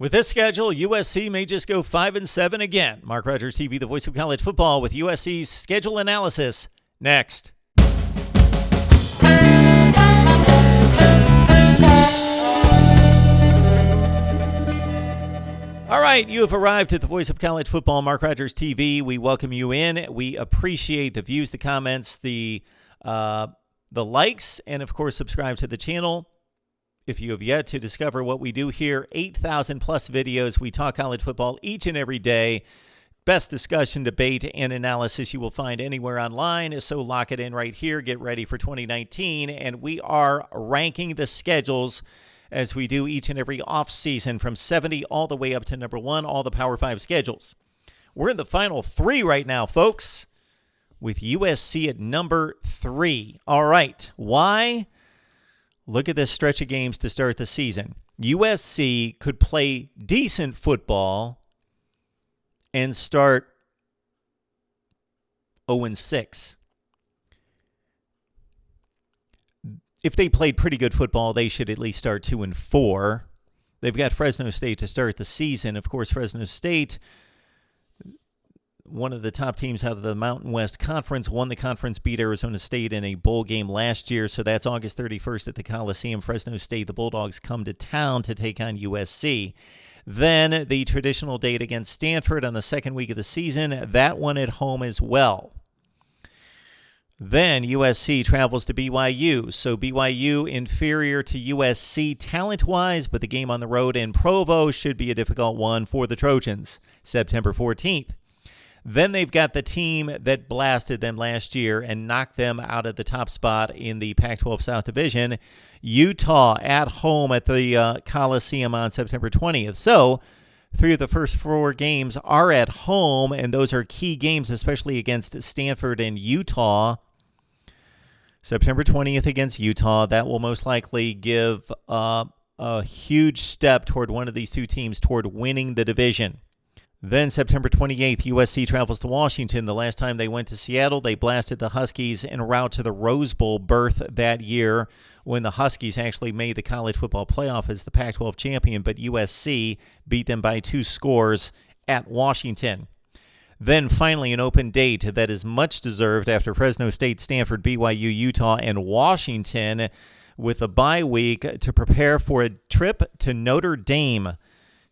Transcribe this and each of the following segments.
With this schedule, USC may just go 5-7 again. Mark Rogers TV, the voice of college football, with USC's schedule analysis next. All right, you have arrived at the voice of college football, Mark Rogers TV. We welcome you in. We appreciate the views, the comments, the likes, and of course, subscribe to the channel. If you have yet to discover what we do here, 8,000 plus videos. We talk college football each and every day. Best discussion, debate, and analysis you will find anywhere online. So lock it in right here. Get ready for 2019. And we are ranking the schedules as we do each and every offseason from 70 all the way up to number 1, all the Power 5 schedules. We're in the final 3 right now, folks, with USC at number 3. All right. Why? Look at this stretch of games to start the season. USC could play decent football and start 0-6. If they played pretty good football, they should at least start 2-4. They've got Fresno State to start the season. Of course, Fresno State, one of the top teams out of the Mountain West Conference, won the conference, beat Arizona State in a bowl game last year. So that's August 31st at the Coliseum. Fresno State, the Bulldogs, come to town to take on USC. Then the traditional date against Stanford on the second week of the season, that one at home as well. Then USC travels to BYU. So BYU inferior to USC talent-wise, but the game on the road in Provo should be a difficult one for the Trojans, September 14th. Then they've got the team that blasted them last year and knocked them out of the top spot in the Pac-12 South Division, Utah at home at the Coliseum on September 20th. So 3 of the first 4 games are at home, and those are key games, especially against Stanford and Utah. September 20th against Utah. That will most likely give a huge step toward one of these two teams toward winning the division. Then September 28th, USC travels to Washington. The last time they went to Seattle, they blasted the Huskies en route to the Rose Bowl berth that year when the Huskies actually made the college football playoff as the Pac-12 champion, but USC beat them by 2 scores at Washington. Then finally an open date that is much deserved after Fresno State, Stanford, BYU, Utah, and Washington with a bye week to prepare for a trip to Notre Dame,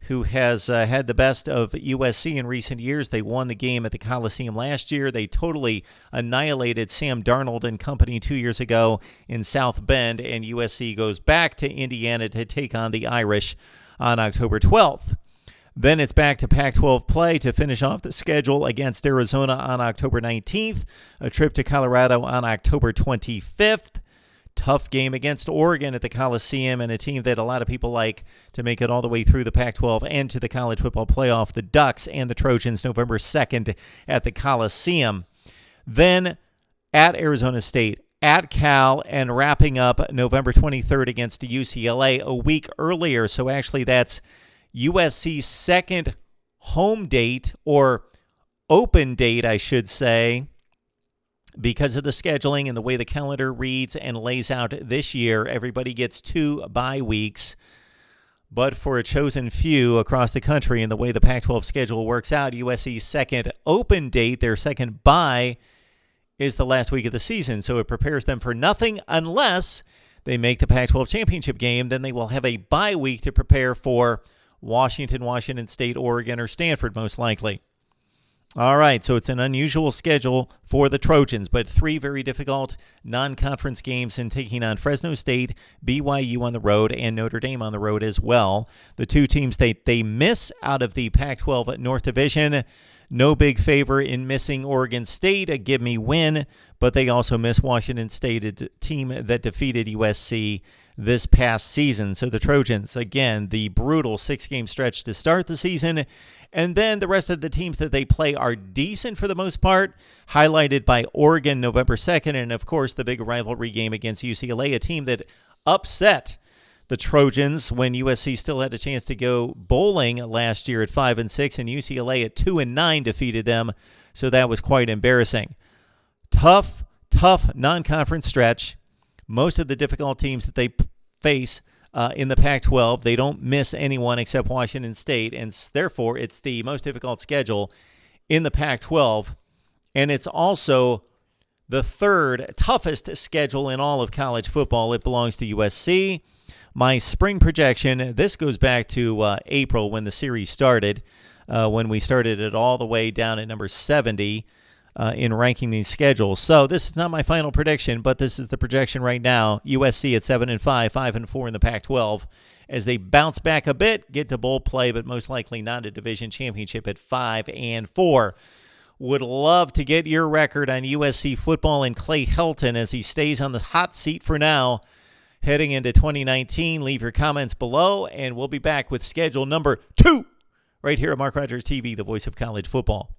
who has had the best of USC in recent years. They won the game at the Coliseum last year. They totally annihilated Sam Darnold and company 2 years ago in South Bend, and USC goes back to Indiana to take on the Irish on October 12th. Then it's back to Pac-12 play to finish off the schedule against Arizona on October 19th, a trip to Colorado on October 25th. Tough game against Oregon at the Coliseum, and a team that a lot of people like to make it all the way through the Pac-12 and to the college football playoff, the Ducks and the Trojans, November 2nd at the Coliseum. Then at Arizona State, at Cal, and wrapping up November 23rd against UCLA a week earlier. So actually that's USC's second home date, or open date, I should say, because of the scheduling and the way the calendar reads and lays out this year. Everybody gets 2 bye weeks. But for a chosen few across the country and the way the Pac-12 schedule works out, USC's second open date, their second bye, is the last week of the season. So it prepares them for nothing unless they make the Pac-12 championship game. Then they will have a bye week to prepare for Washington, Washington State, Oregon, or Stanford, most likely. All right, so it's an unusual schedule for the Trojans, but 3 very difficult non-conference games in taking on Fresno State, BYU on the road, and Notre Dame on the road as well. The 2 teams they miss out of the Pac-12 North Division. No big favor in missing Oregon State, a give-me win, but they also miss Washington State, a team that defeated USC this past season. So the Trojans, again, the brutal 6-game stretch to start the season. And then the rest of the teams that they play are decent for the most part, highlighted by Oregon November 2nd, and, of course, the big rivalry game against UCLA, a team that upset the Trojans when USC still had a chance to go bowling last year at 5-6, and UCLA at 2-9 defeated them, so that was quite embarrassing. Tough non-conference stretch. Most of the difficult teams that they face in the Pac-12. They don't miss anyone except Washington State, and therefore it's the most difficult schedule in the Pac-12, and it's also the third toughest schedule in all of college football. It belongs to USC. My spring projection, this goes back to April when the series started, when we started it all the way down at number 70 in ranking these schedules. So this is not my final prediction, but this is the projection right now. USC at 7-5, 5-4 in the Pac-12 as they bounce back a bit, get to bowl play, but most likely not a division championship at 5-4. Would love to get your record on USC football and Clay Helton as he stays on the hot seat for now heading into 2019. Leave your comments below, and we'll be back with schedule number 2 right here at Mark Rogers TV, the voice of college football.